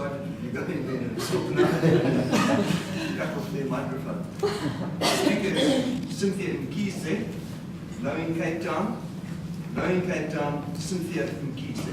excited to be going there and talking cut off their microphone. I think it's Cynthia Mkise, knowing Cape Town, Cynthia Mkise.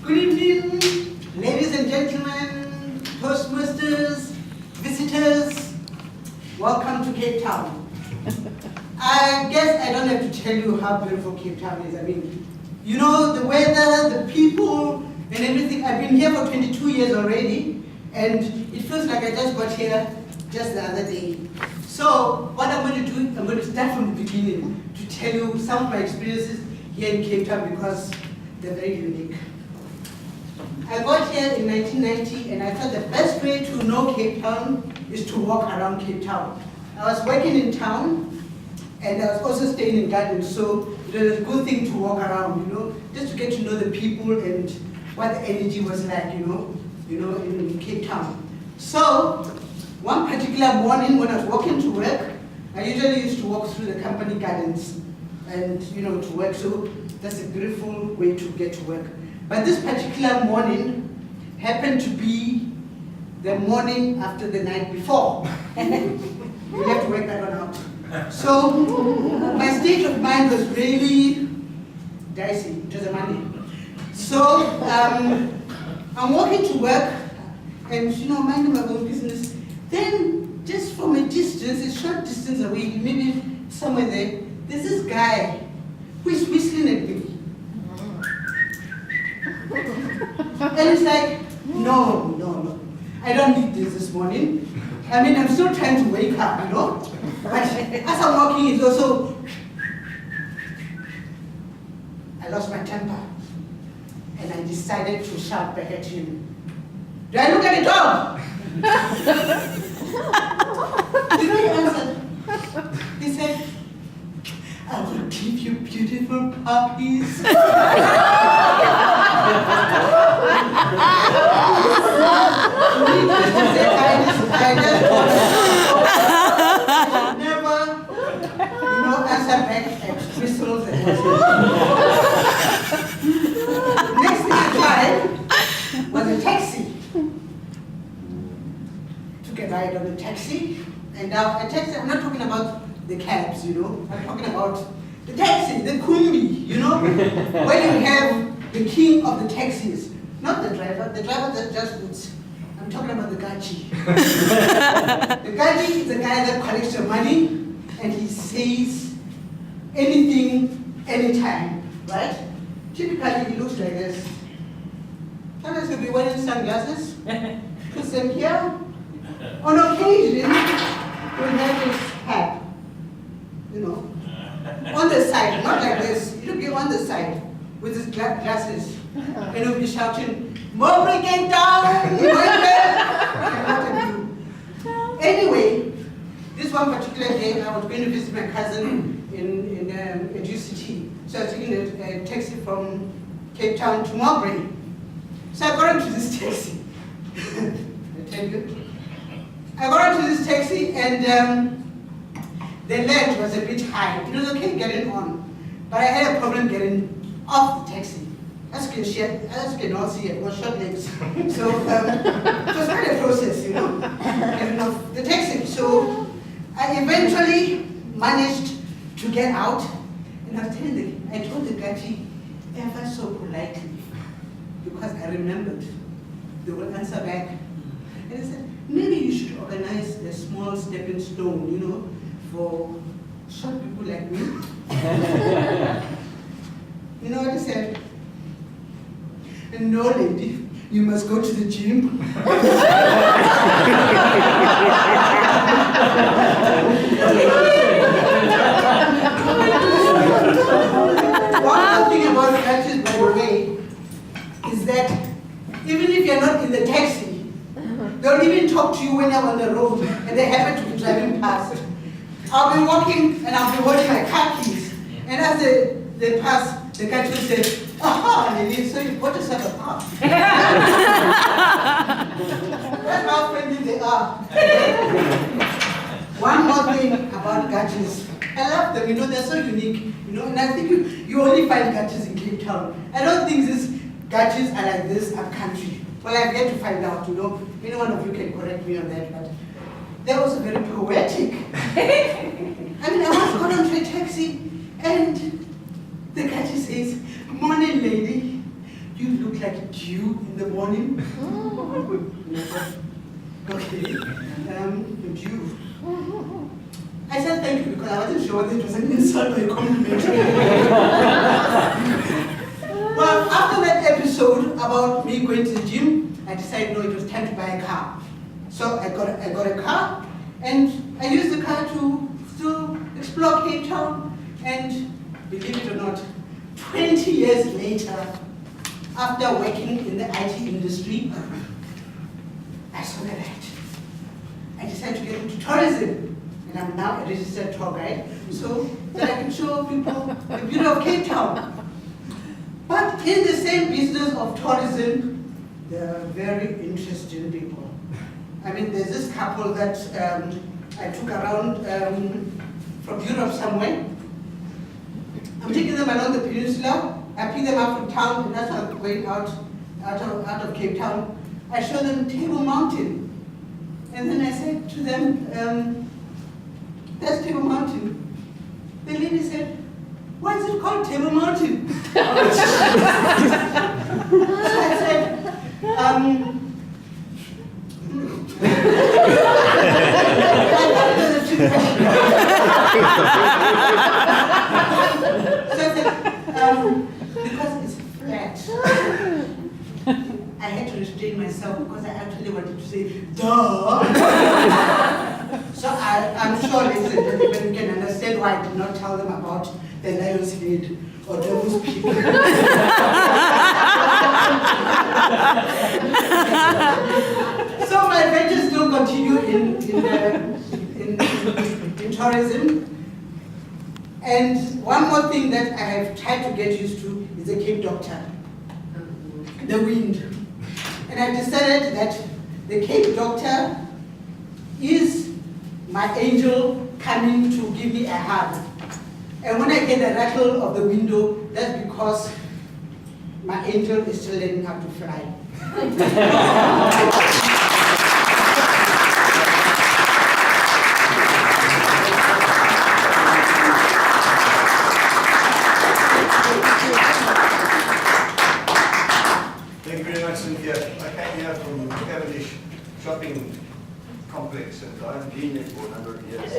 Good evening, ladies and gentlemen, Toastmasters, visitors, welcome to Cape Town. I guess I don't have to tell you how beautiful Cape Town is. I mean, you know, the weather, the people, and everything. I've been here for 22 years already, and it feels like I just got here just the other day. So what I'm going to do, I'm going to start from the beginning to tell you some of my experiences here in Cape Town because they're very unique. I got here in 1990 and I thought the best way to know Cape Town is to walk around Cape Town. I was working in town and I was also staying in gardens, so it was a good thing to walk around, you know, just to get to know the people and what the energy was like, you know, in Cape Town. So one particular morning when I was walking to work, I usually used to walk through the company gardens and, you know, to work, so that's a beautiful way to get to work. But this particular morning happened to be the morning after the night before. You have to work that one out. So my state of mind was really dicey. It was a Monday. So I'm walking to work and, you know, minding my own business. Then just from a distance, a short distance away, maybe somewhere there, there's this guy who is whistling at me. And it's like, no, I don't need this morning. I mean, I'm still trying to wake up, you know? But as I'm walking, it's also, I lost my temper. And I decided to shout back at him. Do I look like a dog? You know, he answered. He said, I will give you beautiful puppies. I never, you know, answer back at whistles and Next thing I tried was a taxi. Took a ride on the taxi, and now a taxi, I'm not talking about the cabs, you know, I'm talking about the taxi, the kumbi, you know, where you have the king of the taxis, not the driver that just boots. I'm talking about the gaji. The gaji is the guy that collects your money and he says anything, anytime, right? Typically he looks like this. Sometimes he'll be wearing sunglasses, puts them here. On occasion, he'll have his hat, you know, on the side, not like this. He'll be on the side with his glasses and he'll be shouting, "Mowbray Cape Town! Anyway, this one particular day, I was going to visit my cousin in UCT. So I was taking a taxi from Cape Town to Mowbray. So I got into this taxi. I got into this taxi and the ledge was a bit high. It was okay getting on, but I had a problem getting off the taxi. As you can all see, I've got short legs. So it was quite a process, you know, getting off the taxi. So I eventually managed to get out, and I told the gaji ever so politely, because I remembered they will answer back. And I said, maybe you should organize a small stepping stone, you know, for short people like me. You know what I said? No, lady, you must go to the gym. One thing about catches, by the way, is that even if you're not in the taxi, they'll even talk to you when you're on the road and they happen to be driving past. I'll be walking and I'll be holding my car keys And as they pass, the guy just said, aha, Lily, so you bought yourself a car. That's how friendly they are. One more thing about gadgets. I love them, they're so unique, and I think you only find gadgets in Cape Town. I don't think these gadgets are like this up country. Well, I've yet to find out, Any one of you can correct me on that, but that was very poetic. I once got onto a taxi, and the gadget says, morning lady, you look like dew in the morning. Okay, dew. I said thank you because I wasn't sure whether it was an insult or a compliment. Well, after that episode about me going to the gym, I decided no, it was time to buy a car. So I got a car, and I used the car to still explore Cape Town. And believe it or not, 20 years later, after working in the IT industry, I saw the light. I decided to get into tourism. And I'm now a registered tour guide, so that I can show people the beauty of Cape Town. But in the same business of tourism, there are very interesting people. There's this couple that I took around from Europe somewhere. I'm taking them along the peninsula. I pick them up from town, and as I'm going out of Cape Town, I show them Table Mountain. And then I said to them, that's Table Mountain. The lady said, why is it called Table Mountain? So I said, because it's flat. I had to restrain myself because I actually wanted to say, duh. So I'm sure, ladies and gentlemen, you can understand why I did not tell them about the lion's head or devil's peak. So my adventures still continue in tourism. And one more thing that I have tried to get used to is the Cape Doctor, the wind. And I've decided that the Cape Doctor is my angel coming to give me a hug. And when I get the rattle of the window, that's because my angel is still learning how to fly. Thank you very much, Cynthia. I came here from Cavendish Shopping Complex, and I've been there for a number of years.